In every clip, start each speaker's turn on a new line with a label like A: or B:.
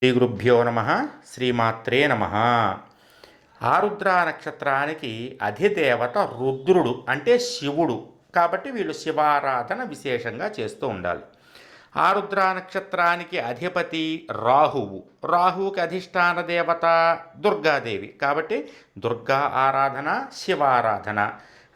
A: శ్రీ గురుభ్యో నమ. శ్రీమాత్రే నమ. ఆరుద్ర నక్షత్రానికి అధిదేవత రుద్రుడు అంటే శివుడు కాబట్టి వీళ్ళు శివారాధన విశేషంగా చేస్తూ ఉండాలి. ఆరుద్ర నక్షత్రానికి అధిపతి రాహువు. రాహువుకి అధిష్టాన దేవత దుర్గాదేవి కాబట్టి దుర్గా ఆరాధన, శివారాధన.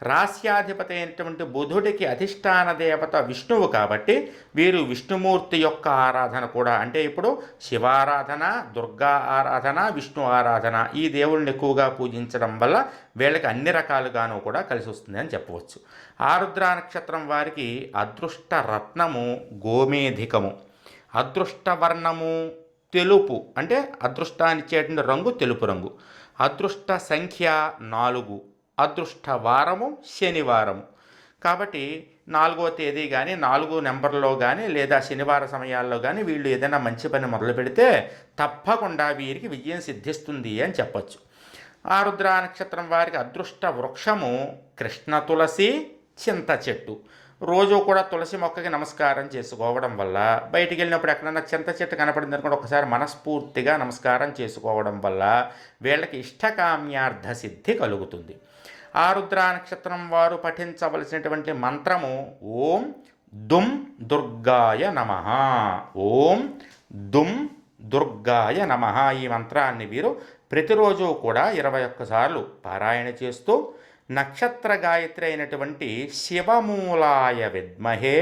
A: రాస్యాధిపతి అయినటువంటి బుధుడికి అధిష్టాన దేవత విష్ణువు కాబట్టి వీరు విష్ణుమూర్తి యొక్క ఆరాధన కూడా, అంటే ఇప్పుడు శివారాధన, దుర్గా ఆరాధన, విష్ణు ఆరాధన ఈ దేవుళ్ళని ఎక్కువగా పూజించడం వల్ల వీళ్ళకి అన్ని రకాలుగాను కూడా కలిసి వస్తుంది అని చెప్పవచ్చు. ఆరుద్ర నక్షత్రం వారికి అదృష్ట రత్నము గోమేధికము, అదృష్ట వర్ణము తెలుపు, అంటే అదృష్టాన్నిచ్చేటువంటి రంగు తెలుపు రంగు, అదృష్ట సంఖ్య 4, అదృష్ట వారము శనివారము. కాబట్టి 4వ తేదీ కానీ 4 నెంబర్లో కానీ లేదా శనివార సమయాల్లో కానీ వీళ్ళు ఏదైనా మంచి పని మొదలు పెడితే తప్పకుండా వీరికి విజయం సిద్ధిస్తుంది అని చెప్పచ్చు. ఆరుద్ర నక్షత్రం వారికి అదృష్ట వృక్షము కృష్ణ తులసి, చింత చెట్టు. రోజు కూడా తులసి మొక్కకి నమస్కారం చేసుకోవడం వల్ల, బయటికి వెళ్ళినప్పుడు ఎక్కడన్నా చింత చెట్టు కనపడింది అనుకోండి, ఒకసారి మనస్ఫూర్తిగా నమస్కారం చేసుకోవడం వల్ల వీళ్ళకి ఇష్టకామ్యార్థ సిద్ధి కలుగుతుంది. ఆరుద్ర నక్షత్రం వారు పఠించవలసినటువంటి మంత్రము ఓం దుం దుర్గాయ నమః. ఓం దుం దుర్గాయ నమః. ఈ మంత్రాన్ని వీరు ప్రతిరోజు కూడా 21 సార్లు పారాయణ చేస్తూ నక్షత్ర గాయత్రి అయినటువంటి శివమూలాయ విద్మహే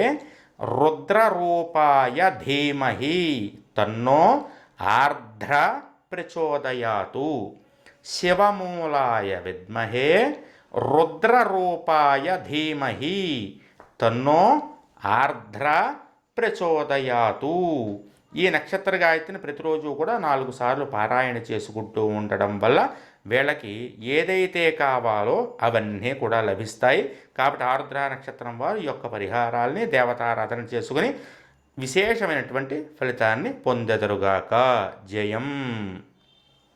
A: రుద్రరూపాయ ధీమహి తన్నో ఆర్ద్ర ప్రచోదయాతు. శివమూలాయ విద్మహే రుద్రరూపాయ ధీమహి తన్నో ఆర్ద్ర ప్రచోదయాతు. ఈ నక్షత్ర గాయత్రిని ప్రతిరోజు కూడా 4 సార్లు పారాయణ చేసుకుంటూ ఉండడం వల్ల వీళ్ళకి ఏదైతే కావాలో అవన్నీ కూడా లభిస్తాయి. కాబట్టి ఆరుద్ర నక్షత్రం వారు ఈ యొక్క పరిహారాల్ని దేవతారాధన చేసుకుని విశేషమైనటువంటి ఫలితాన్ని పొందెదరుగాక. జయం.